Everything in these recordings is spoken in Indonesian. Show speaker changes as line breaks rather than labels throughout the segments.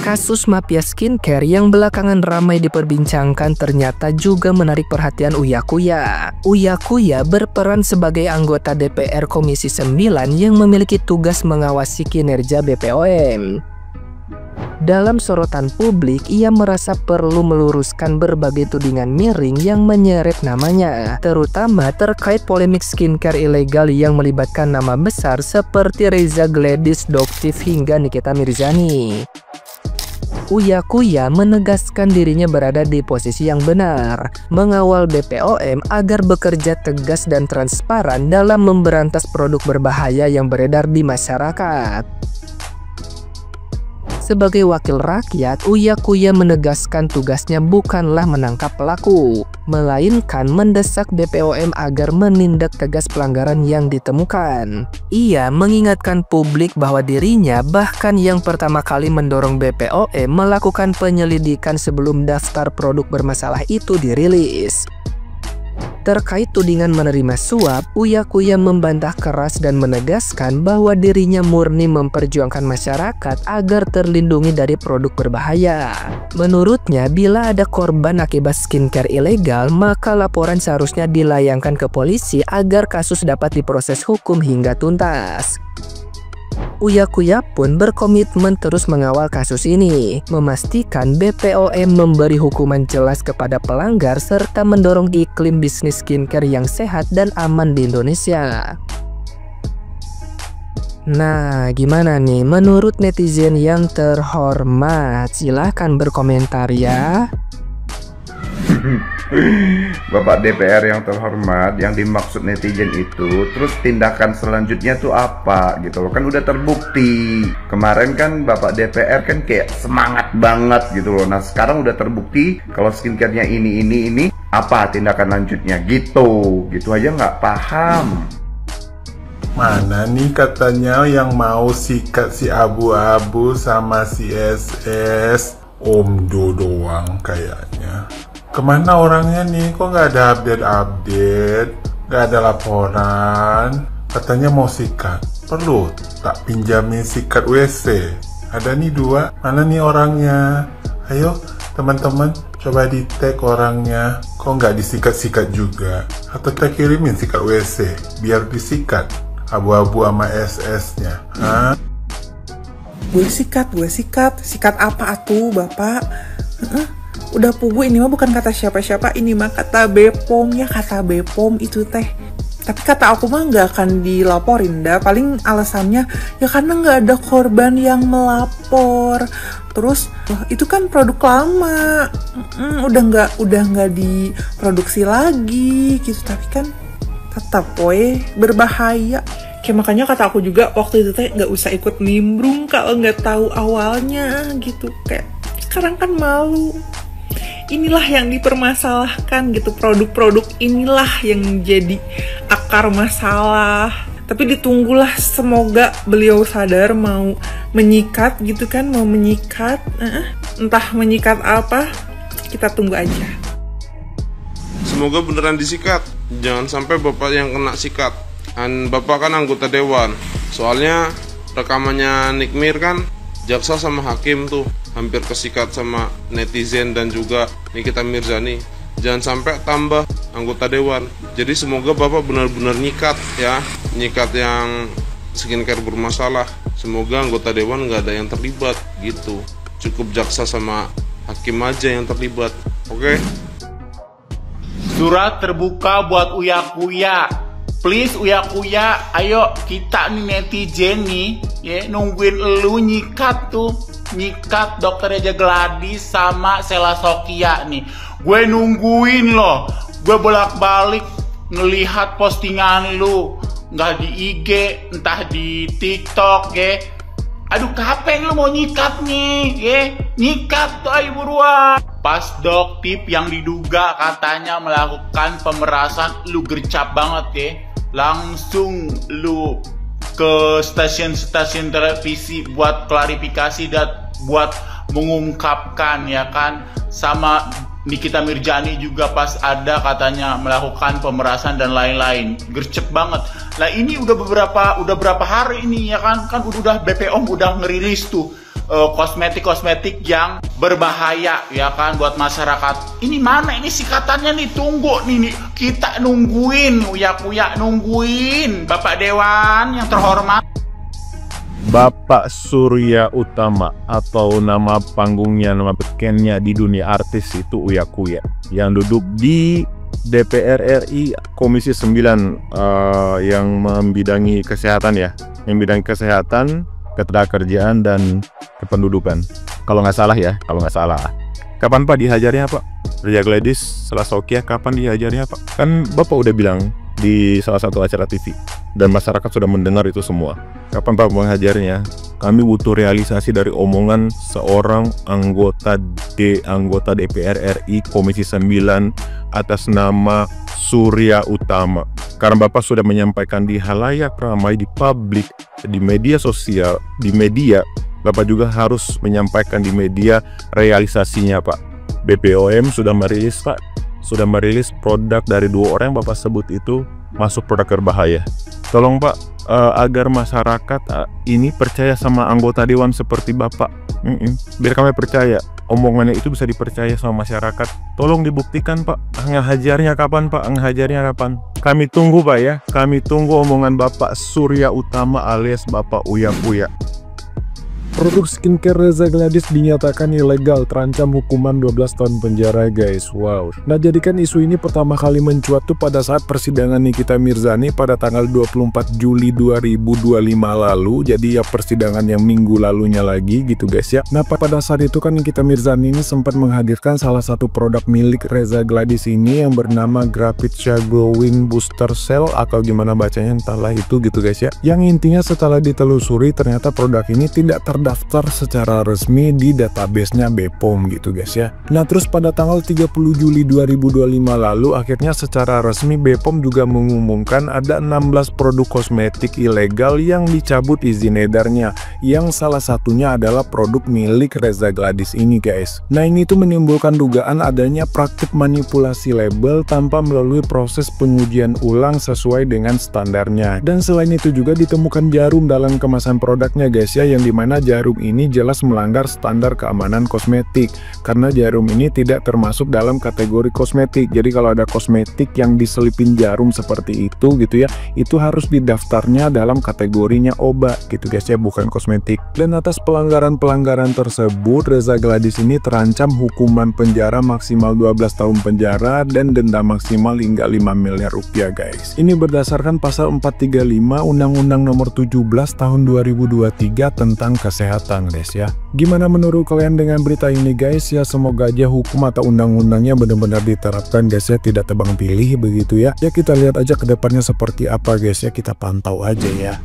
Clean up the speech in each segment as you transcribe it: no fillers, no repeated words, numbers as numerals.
Kasus mafia skincare yang belakangan ramai diperbincangkan ternyata juga menarik perhatian Uya Kuya. Uya Kuya berperan sebagai anggota DPR Komisi 9 yang memiliki tugas mengawasi kinerja BPOM. Dalam sorotan publik, ia merasa perlu meluruskan berbagai tudingan miring yang menyeret namanya, terutama terkait polemik skincare ilegal yang melibatkan nama besar seperti Reza Gladys Doktif hingga Nikita Mirzani. Uya Kuya menegaskan dirinya berada di posisi yang benar, mengawal BPOM agar bekerja tegas dan transparan dalam memberantas produk berbahaya yang beredar di masyarakat. Sebagai wakil rakyat, Uya Kuya menegaskan tugasnya bukanlah menangkap pelaku, melainkan mendesak BPOM agar menindak tegas pelanggaran yang ditemukan. Ia mengingatkan publik bahwa dirinya bahkan yang pertama kali mendorong BPOM melakukan penyelidikan sebelum daftar produk bermasalah itu dirilis. Terkait tudingan menerima suap, Uya Kuya membantah keras dan menegaskan bahwa dirinya murni memperjuangkan masyarakat agar terlindungi dari produk berbahaya. Menurutnya, bila ada korban akibat skincare ilegal, maka laporan seharusnya dilayangkan ke polisi agar kasus dapat diproses hukum hingga tuntas. Uya Kuya pun berkomitmen terus mengawal kasus ini, memastikan BPOM memberi hukuman jelas kepada pelanggar serta mendorong iklim bisnis skincare yang sehat dan aman di Indonesia. Nah, gimana nih menurut netizen yang terhormat? Silahkan berkomentar ya.
Bapak DPR yang terhormat, yang dimaksud netizen itu, terus tindakan selanjutnya tuh apa gitu loh, kan udah terbukti. Kemarin kan Bapak DPR kan kayak semangat banget gitu loh. Nah sekarang udah terbukti kalau skincare-nya ini, apa tindakan lanjutnya gitu aja nggak paham.
Mana nih katanya yang mau sikat si abu-abu sama si SS? Om Do doang kayaknya. Kemana orangnya nih? Kok nggak ada update? Nggak ada laporan? Katanya mau sikat. Perlu tak pinjamin sikat WC? Ada nih 2. Mana nih orangnya? Ayo teman-teman, coba di tag orangnya. Kok nggak disikat-sikat juga? Atau tak kirimin sikat WC biar disikat abu-abu sama SS-nya? Hah?
Gue sikat. Sikat apa atuh, Bapak? Udah pugu, ini mah bukan kata siapa-siapa, ini mah kata BPOM ya, kata BPOM itu teh. Tapi kata aku mah nggak akan dilaporin dah. Paling alasannya ya karena nggak ada korban yang melapor. Terus itu kan produk lama, udah nggak diproduksi lagi gitu. Tapi kan tetap berbahaya. Kayak makanya kata aku juga waktu itu teh nggak usah ikut nimbrung kalau nggak tahu awalnya gitu. Kayak sekarang kan malu. Inilah yang dipermasalahkan gitu, produk-produk inilah yang jadi akar masalah. Tapi ditunggulah, semoga beliau sadar mau menyikat gitu kan, mau menyikat. Entah menyikat apa, kita tunggu aja.
Semoga beneran disikat, jangan sampai Bapak yang kena sikat. Bapak kan anggota dewan, soalnya rekamannya Nikmir kan jaksa sama hakim tuh hampir kesikat sama netizen dan juga Nikita Mirzani. Jangan sampai tambah anggota dewan. Jadi semoga Bapak benar-benar nyikat ya, nyikat yang skincare bermasalah. Semoga anggota dewan nggak ada yang terlibat gitu. Cukup jaksa sama hakim aja yang terlibat. Oke?
Surat terbuka buat Uya Kuya. Please Uya Kuya, ayo kita nih netizen nih ya, nungguin elu nyikat tuh. Nyikat Dokter Reza Gladys sama Sheila Sokya nih. Gue nungguin loh. Gue bolak-balik ngelihat postingan lu, nggak di IG, entah di TikTok ya. Aduh kapan lu mau nyikat nih ya? Nyikat tuh ayo buruan. Pas Doktif yang diduga katanya melakukan pemerasan, lu gercap banget ya. Langsung lu ke stasiun-stasiun televisi buat klarifikasi dan buat mengungkapkan ya kan. Sama Nikita Mirzani juga pas ada katanya melakukan pemerasan dan lain-lain. Gercep banget. Nah ini udah berapa hari ini ya kan udah BPOM udah ngerilis tuh kosmetik-kosmetik yang berbahaya ya kan buat masyarakat. Ini mana ini sikatannya nih, tunggu nih, kita nungguin, uya-kuya nungguin Bapak Dewan yang terhormat.
Bapak Surya Utama atau nama panggungnya, nama bekennya di dunia artis itu Uya Kuya, yang duduk di DPR RI Komisi 9 yang membidangi kesehatan ya, yang bidang kesehatan, ketenagakerjaan dan kependudukan. Kalau nggak salah ya, kalau nggak salah. Kapan Pak dihajarnya Pak? Ria Gladys Salasokia kapan dihajarnya Pak? Kan Bapak udah bilang di salah satu acara TV dan masyarakat sudah mendengar itu semua. Kapan Pak menghajarnya? Kami butuh realisasi dari omongan seorang anggota DPR RI Komisi 9 atas nama Surya Utama. Karena Bapak sudah menyampaikan di halayak ramai, di publik, di media sosial, di media, Bapak juga harus menyampaikan di media realisasinya Pak. BPOM sudah merilis Pak, sudah merilis produk dari 2 orang yang Bapak sebut itu masuk produk berbahaya. Tolong Pak, agar masyarakat ini percaya sama anggota dewan seperti Bapak. Biar kami percaya, omongannya itu bisa dipercaya sama masyarakat. Tolong dibuktikan Pak, ngehajarnya kapan Pak, ngehajarnya kapan. Kami tunggu Pak ya, kami tunggu omongan Bapak Surya Utama alias Bapak Uya Kuya. Produk skincare Reza Gladys dinyatakan ilegal, terancam hukuman 12 tahun penjara guys. Wow. Nah, jadikan isu ini pertama kali mencuat tuh pada saat persidangan Nikita Mirzani pada tanggal 24 Juli 2025 lalu. Jadi ya persidangan yang minggu lalunya lagi gitu guys ya. Nah, pada saat itu kan Nikita Mirzani ini sempat menghadirkan salah satu produk milik Reza Gladys ini yang bernama Graphitcha Glowing Booster Cell atau gimana bacanya entahlah itu gitu guys ya. Yang intinya setelah ditelusuri ternyata produk ini tidak terdaftar secara resmi di database-nya BPOM gitu guys ya. Nah, terus pada tanggal 30 Juli 2025 lalu akhirnya secara resmi BPOM juga mengumumkan ada 16 produk kosmetik ilegal yang dicabut izin edarnya, yang salah satunya adalah produk milik Reza Gladys ini guys. Nah, ini tuh menimbulkan dugaan adanya praktik manipulasi label tanpa melalui proses pengujian ulang sesuai dengan standarnya. Dan selain itu juga ditemukan jarum dalam kemasan produknya guys ya, yang dimana jarum ini jelas melanggar standar keamanan kosmetik karena jarum ini tidak termasuk dalam kategori kosmetik. Jadi kalau ada kosmetik yang diselipin jarum seperti itu gitu ya, itu harus didaftarnya dalam kategorinya obat gitu guys ya, bukan kosmetik. Dan atas pelanggaran-pelanggaran tersebut Reza Gladys ini terancam hukuman penjara maksimal 12 tahun penjara dan denda maksimal hingga 5 miliar rupiah guys. Ini berdasarkan pasal 435 Undang-Undang Nomor 17 Tahun 2023 tentang kesehatan guys ya. Gimana menurut kalian dengan berita ini guys ya? Semoga aja hukum atau undang-undangnya benar-benar diterapkan guys ya, tidak tebang pilih begitu ya. Ya kita lihat aja ke depannya seperti apa guys ya, kita pantau aja ya.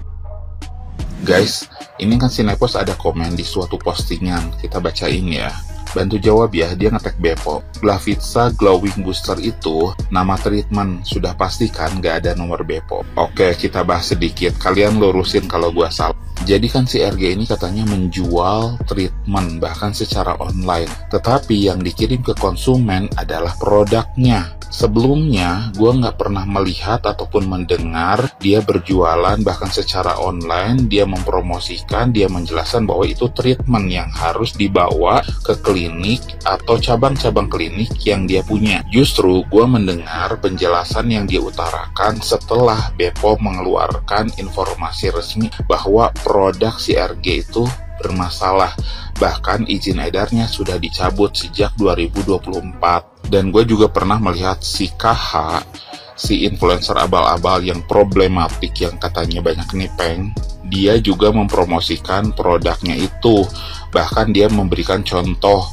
Guys, ini kan Sinepos ada komen di suatu postingan, kita bacain ya. Bantu jawab ya, dia ngetek BPOM. Graphitcha Glowing Booster itu nama treatment, sudah pasti kan gak ada nomor BPOM. Oke, kita bahas sedikit, kalian lurusin kalau gua salah. Jadi kan si RG ini katanya menjual treatment bahkan secara online, tetapi yang dikirim ke konsumen adalah produknya. Sebelumnya, gue nggak pernah melihat ataupun mendengar dia berjualan bahkan secara online, dia mempromosikan, dia menjelaskan bahwa itu treatment yang harus dibawa ke klinik atau cabang-cabang klinik yang dia punya. Justru gue mendengar penjelasan yang dia utarakan setelah BPOM mengeluarkan informasi resmi bahwa produk si RG itu bermasalah, bahkan izin edarnya sudah dicabut sejak 2024. Dan gue juga pernah melihat si KH, si influencer abal-abal yang problematik yang katanya banyak nipeng, dia juga mempromosikan produknya itu, bahkan dia memberikan contoh,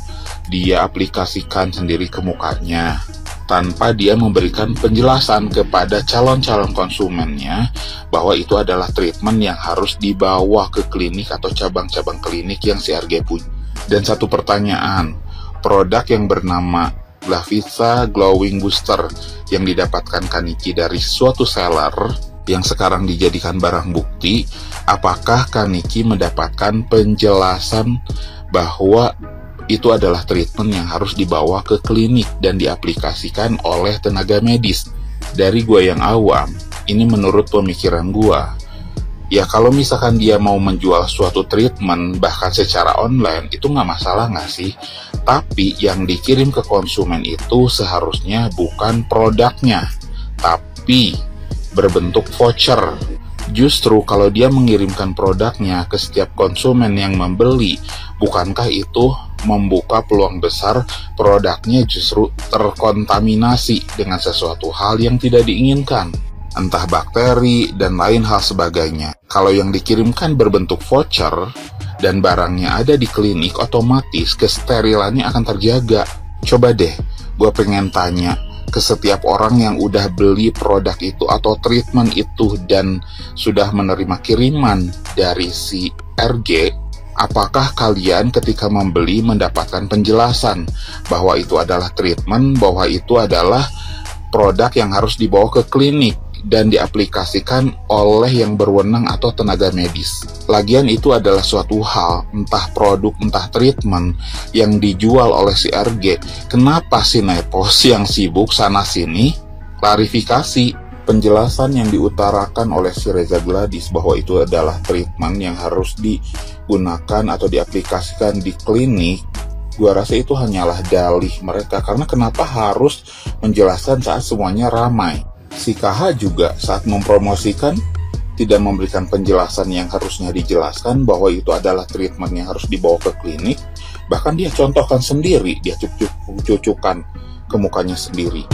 dia aplikasikan sendiri ke mukanya tanpa dia memberikan penjelasan kepada calon-calon konsumennya bahwa itu adalah treatment yang harus dibawa ke klinik atau cabang-cabang klinik yang si RG punya. Dan satu pertanyaan, produk yang bernama Graphitcha Glowing Booster yang didapatkan Kaniki dari suatu seller yang sekarang dijadikan barang bukti, apakah Kaniki mendapatkan penjelasan bahwa itu adalah treatment yang harus dibawa ke klinik dan diaplikasikan oleh tenaga medis? Dari gua yang awam, ini menurut pemikiran gua,
Ya kalau misalkan dia mau menjual suatu treatment bahkan secara online, itu nggak masalah nggak sih? Tapi yang dikirim ke konsumen itu seharusnya bukan produknya, tapi berbentuk voucher. Justru kalau dia mengirimkan produknya ke setiap konsumen yang membeli, bukankah itu membuka peluang besar produknya justru terkontaminasi dengan sesuatu hal yang tidak diinginkan? Entah bakteri dan lain hal sebagainya. Kalau yang dikirimkan berbentuk voucher dan barangnya ada di klinik, otomatis kesterilannya akan terjaga. Coba deh, gue pengen tanya ke setiap orang yang udah beli produk itu atau treatment itu dan sudah menerima kiriman dari si RG, apakah kalian ketika membeli mendapatkan penjelasan bahwa itu adalah treatment, bahwa itu adalah produk yang harus dibawa ke klinik dan diaplikasikan oleh yang berwenang atau tenaga medis. Lagian itu adalah suatu hal, entah produk, entah treatment yang dijual oleh si RG. Kenapa si Nepos yang sibuk sana-sini? Klarifikasi, penjelasan yang diutarakan oleh si Reza Gladys bahwa itu adalah treatment yang harus digunakan atau diaplikasikan di klinik, gua rasa itu hanyalah dalih mereka. Karena kenapa harus menjelaskan saat semuanya ramai? Si KH juga saat mempromosikan tidak memberikan penjelasan yang harusnya dijelaskan bahwa itu adalah treatment yang harus dibawa ke klinik. Bahkan dia contohkan sendiri, dia cucukkan ke mukanya sendiri.